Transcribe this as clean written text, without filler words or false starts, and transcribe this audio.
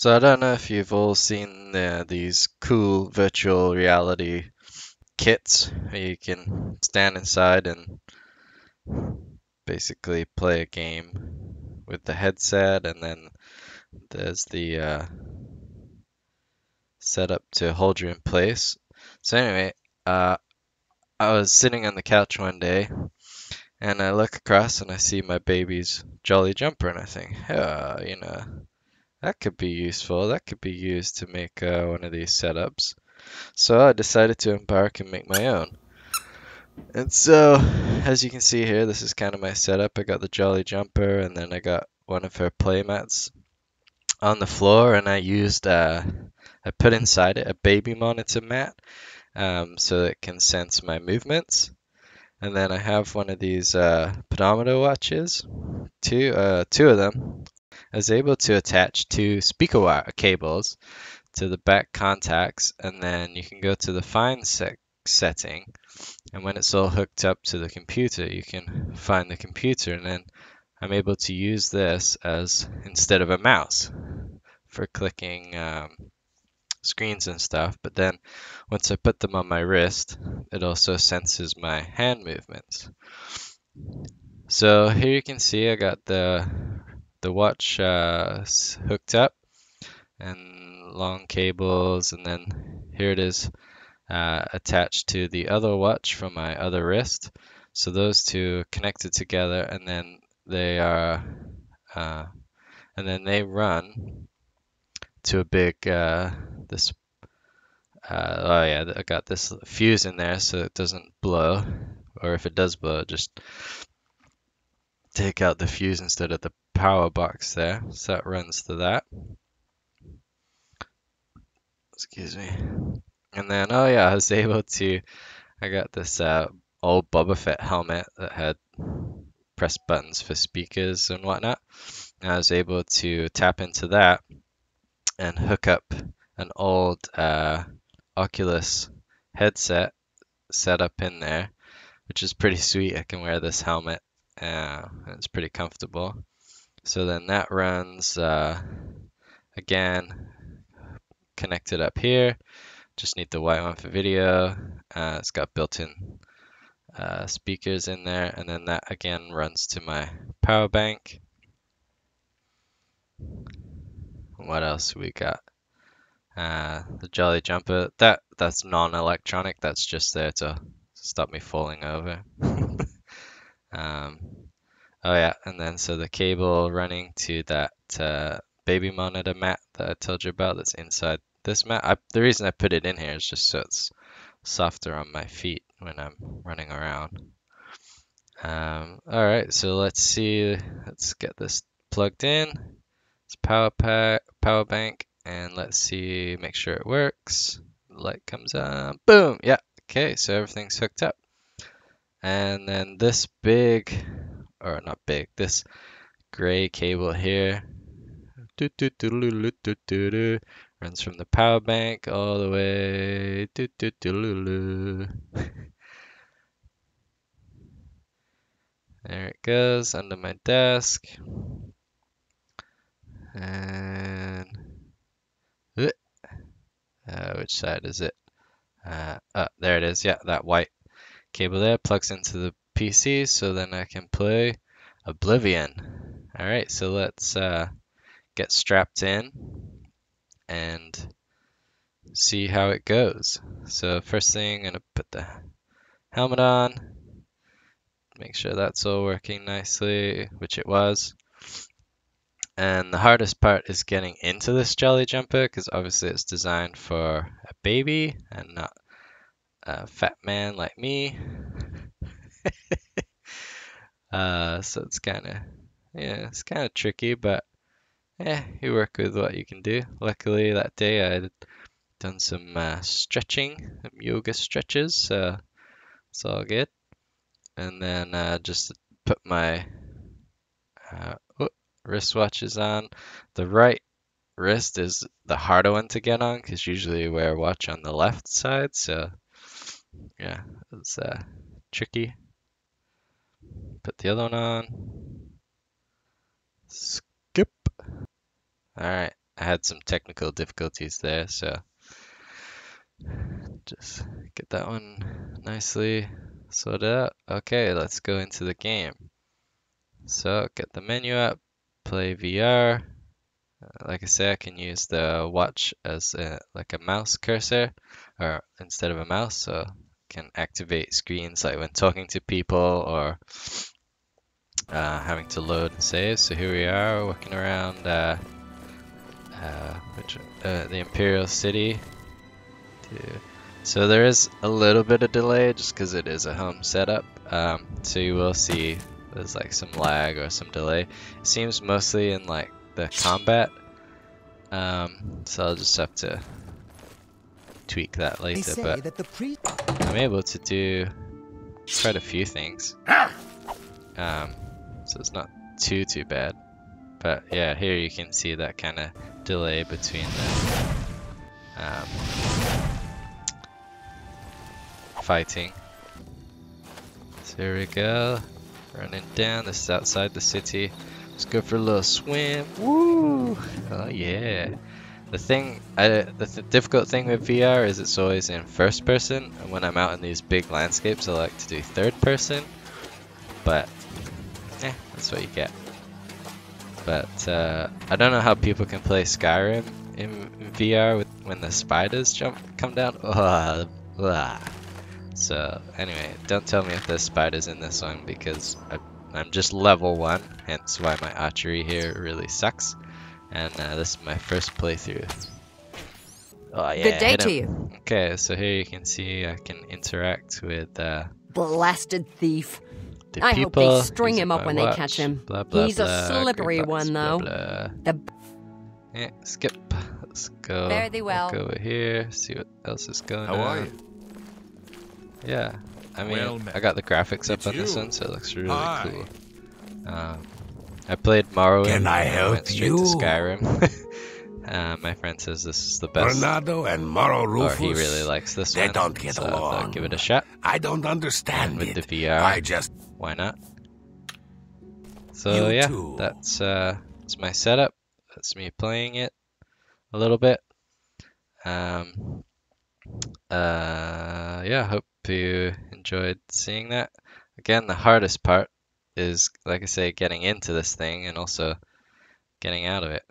So I don't know if you've all seen these cool virtual reality kits where you can stand inside and basically play a game with the headset, and then there's the setup to hold you in place. So anyway, uh, I was sitting on the couch one day and I look across and I see my baby's Jolly Jumper, and I think, that could be useful. That could be used to make one of these setups. So I decided to embark and make my own. And so, as you can see here, this is kind of my setup. I got the Jolly Jumper, and then I got one of her playmats on the floor, and I put inside it a baby monitor mat, so it can sense my movements. And then I have one of these pedometer watches, two of them. I was able to attach two speaker wire cables to the back contacts, and then you can go to the find setting, and when it's all hooked up to the computer, you can find the computer, and then I'm able to use this as instead of a mouse for clicking screens and stuff. But then once I put them on my wrist, it also senses my hand movements. So here you can see I got the watch hooked up and long cables, and then here it is attached to the other watch from my other wrist. So those two connected together, and then they are, uh, and then they run to a big this. Oh yeah, I got this fuse in there so it doesn't blow, or if it does blow, just take out the fuse instead of the power box there. So that runs to that. Excuse me. And then, oh yeah, I was able to. I got this old Boba Fett helmet that had press buttons for speakers and whatnot. And I was able to tap into that and hook up an old Oculus headset set up in there, which is pretty sweet. I can wear this helmet. It's pretty comfortable. So then that runs again connected up here. Just need the white one for video. It's got built-in speakers in there, and then that again runs to my power bank. What else we got? The Jolly Jumper. That's non-electronic. That's just there to stop me falling over. um, oh yeah, and then so the cable running to that baby monitor mat that I told you about that's inside this mat. The reason I put it in here is just so it's softer on my feet when I'm running around. All right, so let's see. Let's get this plugged in. It's power bank, and let's see, make sure it works. Light comes on. Boom. Yeah. Okay, so everything's hooked up. And then this big, or not big, this gray cable here runs from the power bank all the way. There it goes under my desk. And which side is it? There it is. Yeah, that white cable there plugs into the PC, so then I can play Oblivion. All right, so let's get strapped in and see how it goes. So first thing, I'm gonna put the helmet on, make sure that's all working nicely, which it was. And the hardest part is getting into this Jolly Jumper, because obviously it's designed for a baby and not a fat man like me. So it's kind of tricky, but yeah, you work with what you can do. Luckily that day I had done some stretching, some yoga stretches, so it's all good. And then just put my wristwatches on. The right wrist is the harder one to get on because usually you wear a watch on the left side, so yeah, it's tricky. Put the other one on. Skip. All right, I had some technical difficulties there, so just get that one nicely sorted out. Okay, let's go into the game. So get the menu up, play VR. Like I say, I can use the watch as like a mouse cursor, or instead of a mouse, so I can activate screens like when talking to people or having to load and save. So here we are, walking around the Imperial City. So there is a little bit of delay just because it is a home setup. So you will see there's like some lag or some delay. It seems mostly in like the combat. So I'll just have to tweak that later. But I'm able to do quite a few things. So it's not too bad. But yeah, here you can see that kind of delay between the fighting. So here we go, running down. This is outside the city. Let's go for a little swim. Woo! Oh yeah. The difficult thing with VR is it's always in first person, and when I'm out in these big landscapes, I like to do third person. But that's what you get. But I don't know how people can play Skyrim in VR when the spiders come down. So anyway, don't tell me if there's spiders in this one because I'm just level 1, hence why my archery here really sucks. And this is my first playthrough. Oh yeah, good day to you. Okay, so here you can see I can interact with blasted thief. the I people. hope they string him up when they watch. catch him. Blah, blah, He's blah, a slippery green box, one, blah, though. blah. Yeah, skip. Let's go. Fare thee well. Walk over here. See what else is going on. How are you? Yeah, I mean, Well, I got the graphics up it's on this you. one, so it looks really Hi. cool. I played Morrowind. Can I help went straight you? to Skyrim. My friend says this is the best. Bernardo and Moro Or Rufus. he really likes this They one. don't get so I thought I'd along. give it a shot. I don't understand With it. the VR. I just Why not? So You yeah, too. that's my setup. That's me playing it a little bit. Yeah, hope you enjoyed seeing that. Again, the hardest part is, like I say, getting into this thing and also getting out of it.